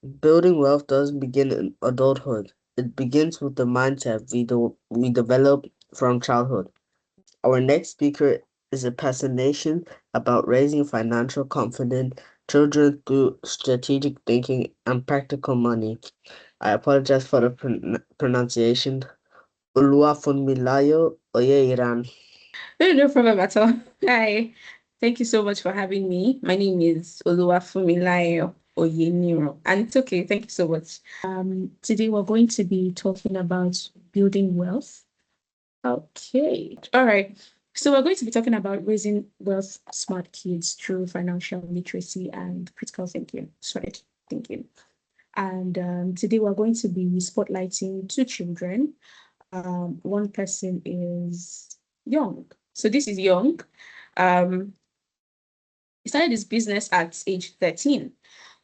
Building wealth doesn't begin in adulthood. It begins with the mindset we develop from childhood. Our next speaker is a passionation about raising financial confident children through strategic thinking and practical money. I apologize for the pronunciation. Oluwafunmilayo Oyeniran. No problem at all. Hi. Thank you so much for having me. My name is Oluwafunmilayo Oyeniran, and it's okay. Thank you so much. Today we're going to be talking about building wealth. Okay. All right. So we're going to be talking about raising wealth smart kids through financial literacy and critical thinking, strategic thinking. And today we're going to be spotlighting two children. One person is young. So this is young. Um, he started his business at age 13,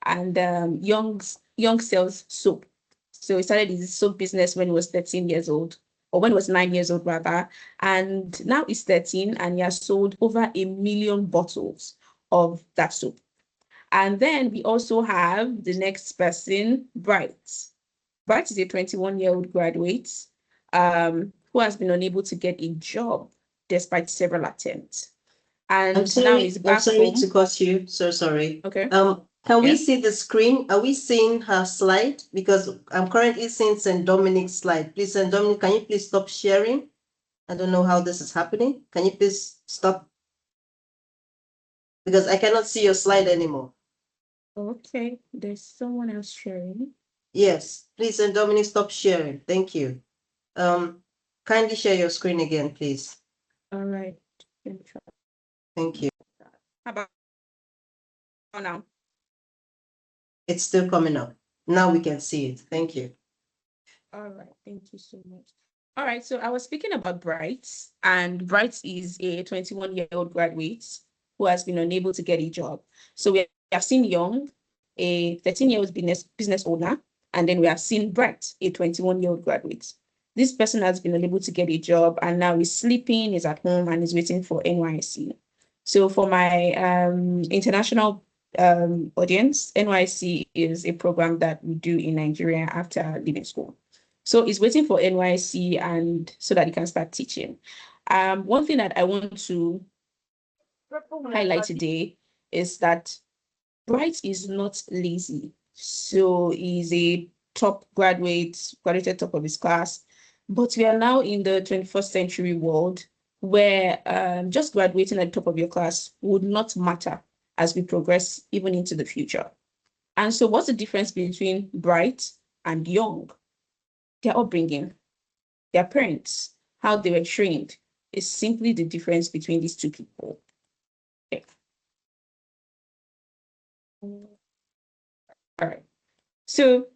and young sells soap. So he started his soap business when he was 13 years old, or when he was 9 years old rather. And now he's 13 and he has sold over 1 million bottles of that soap. And then we also have the next person, Bright. Bright is a 21-year-old graduate who has been unable to get a job despite several attempts. And now he's I'm back sorry to home. cut you. So sorry. Okay. Can we Yeah. see the screen? Are we seeing her slide? Because I'm currently seeing St. Dominic's slide. Please, St. Dominic, can you please stop sharing? I don't know how this is happening. Can you please stop? Because I cannot see your slide anymore. Okay. There's someone else sharing. Yes, please, St. Dominic, stop sharing. Thank you. Kindly share your screen again, please. All right. Let me try Thank you. that. How about now? It's still coming up. Now we can see it. Thank you. All right. Thank you so much. All right. So I was speaking about Bright, and Bright is a 21-year-old graduate who has been unable to get a job. So we have seen Young, a 13-year-old business owner, and then we have seen Bright, a 21-year-old graduate. This person has been unable to get a job and now is sleeping, is at home, and is waiting for NYC. So for my international audience, NYC is a program that we do in Nigeria after leaving school. So he's waiting for NYC and so that he can start teaching. One thing that I want to highlight today is that Bright is not lazy. So he's a top graduate, graduated top of his class. But we are now in the 21st century world where just graduating at the top of your class would not matter as we progress even into the future. And so what's the difference between Bright and Young? Their upbringing, their parents, how they were trained is simply the difference between these two people. Okay. All right. So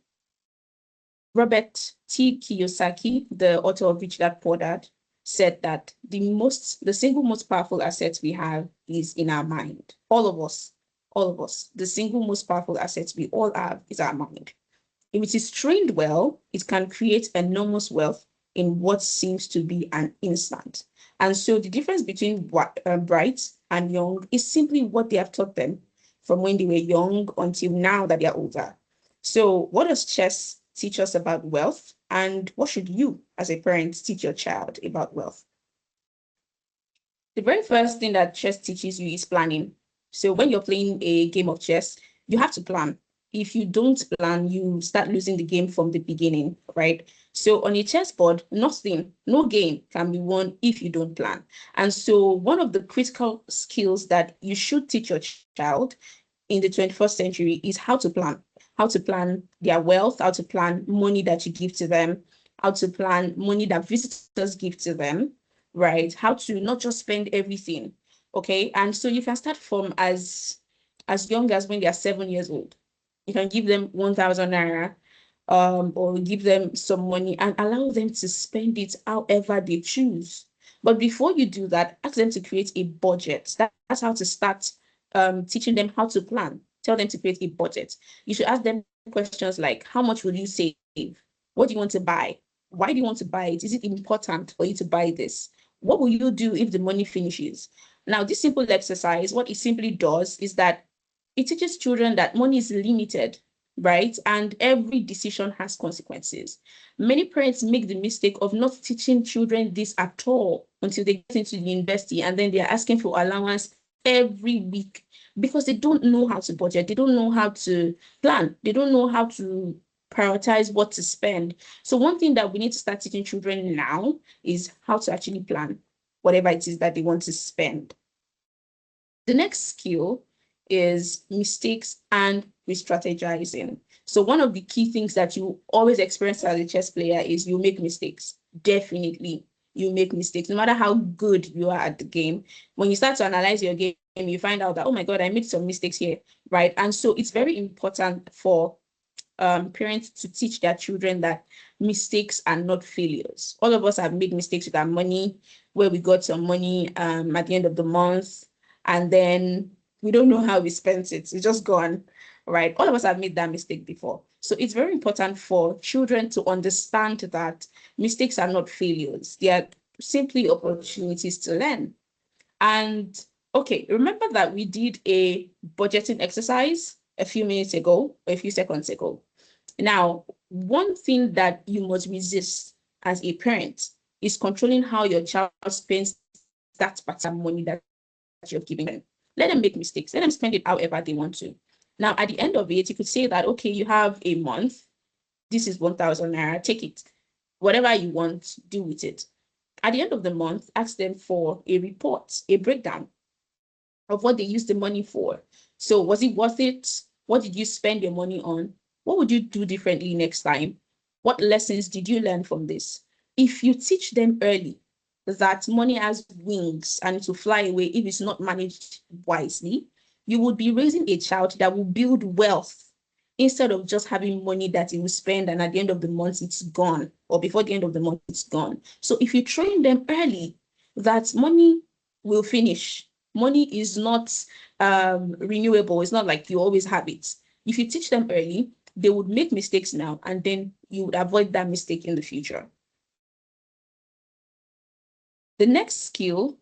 Robert T. Kiyosaki, the author of Rich Dad Poor Dad, said that the single most powerful asset we have is in our mind. All of us, the single most powerful asset we all have is our mind. If it is trained well, it can create enormous wealth in what seems to be an instant. And so the difference between Bright and Young is simply what they have taught them from when they were young until now that they are older. So what does chess teach us about wealth? And what should you, as a parent, teach your child about wealth? The very first thing that chess teaches you is planning. So when you're playing a game of chess, you have to plan. If you don't plan, you start losing the game from the beginning, right? So on a chessboard, nothing, no game can be won if you don't plan. And so one of the critical skills that you should teach your child in the 21st century is how to plan their wealth, how to plan money that you give to them, how to plan money that visitors give to them, right? How to not just spend everything. Okay. And so you can start from as young as when they are 7 years old. You can give them 1,000 naira, or give them some money and allow them to spend it however they choose. But before you do that, ask them to create a budget. That's how to start teaching them how to plan. Tell them to create a budget. You should ask them questions like, how much will you save? What do you want to buy? Why do you want to buy it? Is it important for you to buy this? What will you do if the money finishes? Now, this simple exercise, what it simply does is that it teaches children that money is limited. right? And every decision has consequences. Many parents make the mistake of not teaching children this at all until they get into the university, and then they're asking for allowance every week because they don't know how to budget, they don't know how to plan, they don't know how to prioritize what to spend. So one thing that we need to start teaching children now is how to actually plan whatever it is that they want to spend. The next skill is mistakes and re-strategizing. So one of the key things that you always experience as a chess player is you make mistakes. Definitely, you make mistakes. No matter how good you are at the game, when you start to analyze your game, you find out that, oh my God, I made some mistakes here, right? And so it's very important for parents to teach their children that mistakes are not failures. All of us have made mistakes with our money, where we got some money at the end of the month, and then we don't know how we spent it. It's just gone, right? All of us have made that mistake before. So it's very important for children to understand that mistakes are not failures. They are simply opportunities to learn. And okay, remember that we did a budgeting exercise a few minutes ago, or a few seconds ago. Now, one thing that you must resist as a parent is controlling how your child spends that particular money that you're giving them. Let them make mistakes. Let them spend it however they want to. Now, at the end of it, you could say that, okay, you have a month. This is 1,000 naira. Take it. Whatever you want, do with it. At the end of the month, ask them for a report, a breakdown of what they used the money for. So was it worth it? What did you spend your money on? What would you do differently next time? What lessons did you learn from this? If you teach them early that money has wings and to fly away if it's not managed wisely, you would be raising a child that will build wealth instead of just having money that it will spend and at the end of the month it's gone, or before the end of the month it's gone. So if you train them early that money will finish, money is not renewable, it's not like you always have it. If you teach them early, they would make mistakes now and then you would avoid that mistake in the future. The next skill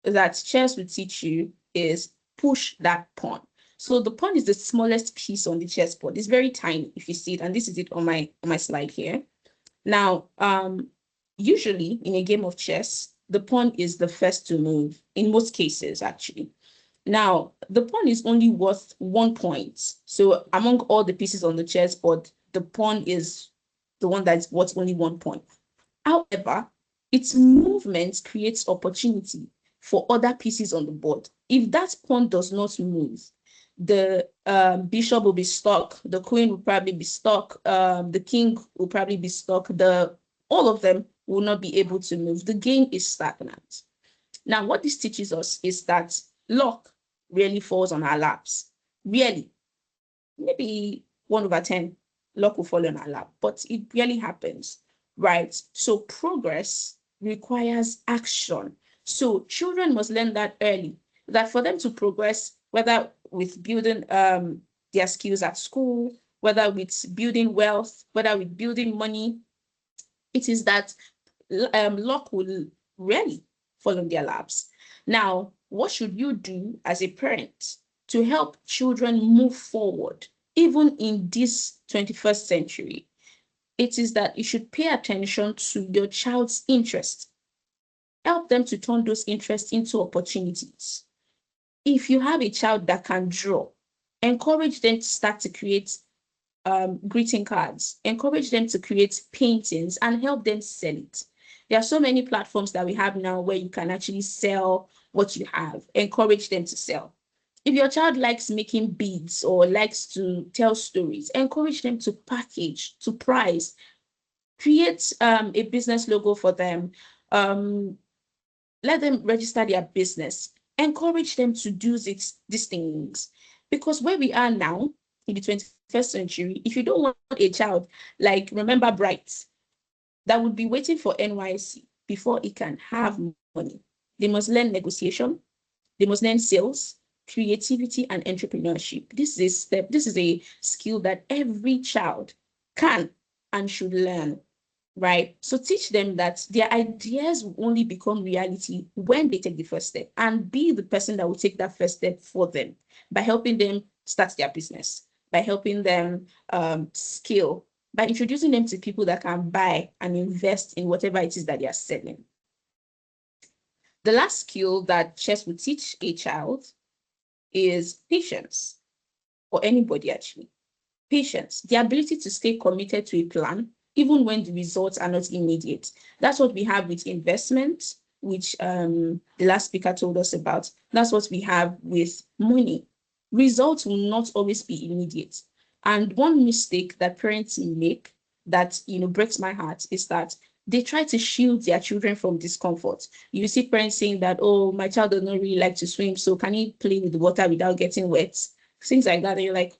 that chess will teach you is push that pawn. So the pawn is the smallest piece on the chessboard. It's very tiny if you see it, and this is it on my slide here. Now, usually in a game of chess, the pawn is the first to move, in most cases, actually. Now, the pawn is only worth 1 point. So among all the pieces on the chessboard, the pawn is the one that's worth only 1 point. However, its movement creates opportunity for other pieces on the board. If that pawn does not move, the bishop will be stuck, the queen will probably be stuck, the king will probably be stuck, all of them will not be able to move. The game is stagnant. Now, what this teaches us is that luck really falls on our laps. Really, maybe 1/10 luck will fall on our lap, but it really happens, right? So progress requires action. So children must learn that early, that for them to progress, whether with building their skills at school, whether with building wealth, whether with building money, it is that luck will really fall on their laps. Now, what should you do as a parent to help children move forward, even in this 21st century? It is that you should pay attention to your child's interests. Help them to turn those interests into opportunities. If you have a child that can draw, encourage them to start to create greeting cards, encourage them to create paintings and help them sell it. There are so many platforms that we have now where you can actually sell what you have, encourage them to sell. If your child likes making beads or likes to tell stories, encourage them to package, to price, create a business logo for them, let them register their business, encourage them to do these things. Because where we are now in the 21st century, if you don't want a child, like remember Bright, that would be waiting for NYC before it can have money. They must learn negotiation, they must learn sales, creativity, and entrepreneurship. This is a skill that every child can and should learn, right? So teach them that their ideas will only become reality when they take the first step, and be the person that will take that first step for them by helping them start their business, by helping them scale, by introducing them to people that can buy and invest in whatever it is that they are selling. The last skill that chess will teach a child is patience, or anybody actually. Patience, the ability to stay committed to a plan, even when the results are not immediate. That's what we have with investment, which the last speaker told us about. That's what we have with money. Results will not always be immediate. And one mistake that parents make that breaks my heart is that they try to shield their children from discomfort. You see parents saying that, oh, my child does not really like to swim, so can he play with the water without getting wet? Things like that. And you're like,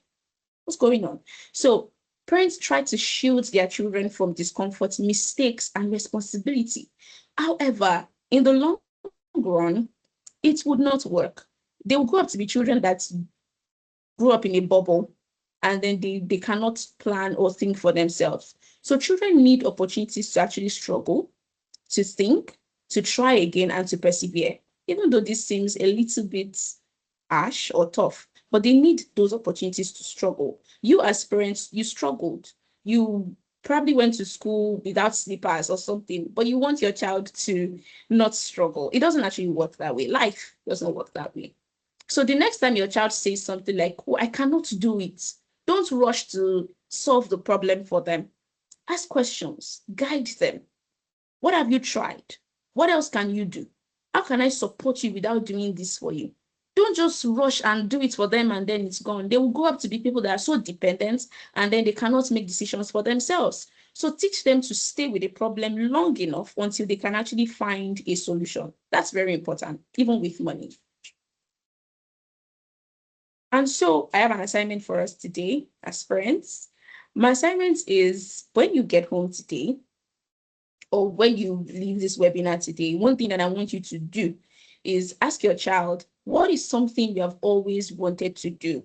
what's going on? So parents try to shield their children from discomfort, mistakes, and responsibility. However, in the long run, it would not work. They will grow up to be children that grew up in a bubble, and then they cannot plan or think for themselves. So children need opportunities to actually struggle, to think, to try again, and to persevere. Even though this seems a little bit harsh or tough, but they need those opportunities to struggle. You as parents, you struggled. You probably went to school without slippers or something, but you want your child to not struggle. It doesn't actually work that way. Life doesn't work that way. So the next time your child says something like, oh, I cannot do it, don't rush to solve the problem for them. Ask questions, guide them. What have you tried? What else can you do? How can I support you without doing this for you? Don't just rush and do it for them and then it's gone. They will grow up to be people that are so dependent and then they cannot make decisions for themselves. So teach them to stay with a problem long enough until they can actually find a solution. That's very important, even with money. And so I have an assignment for us today as parents. My assignment is when you get home today, or when you leave this webinar today, one thing that I want you to do is ask your child, what is something you have always wanted to do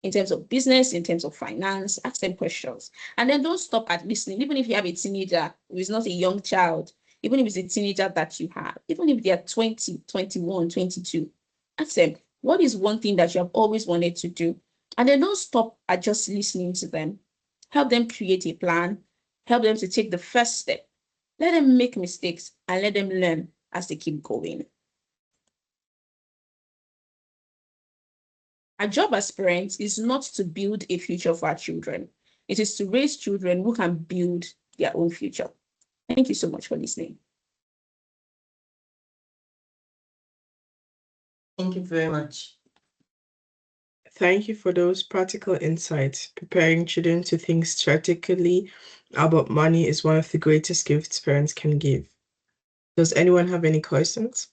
in terms of business, in terms of finance? Ask them questions. And then don't stop at listening. Even if you have a teenager who is not a young child, even if it's a teenager that you have, even if they are 20, 21, 22, ask them, what is one thing that you have always wanted to do? And then don't stop at just listening to them. Help them create a plan. Help them to take the first step. Let them make mistakes and let them learn as they keep going. Our job as parents is not to build a future for our children. It is to raise children who can build their own future. Thank you so much for listening. Thank you very much. Thank you for those practical insights. Preparing children to think strategically about money is one of the greatest gifts parents can give. Does anyone have any questions?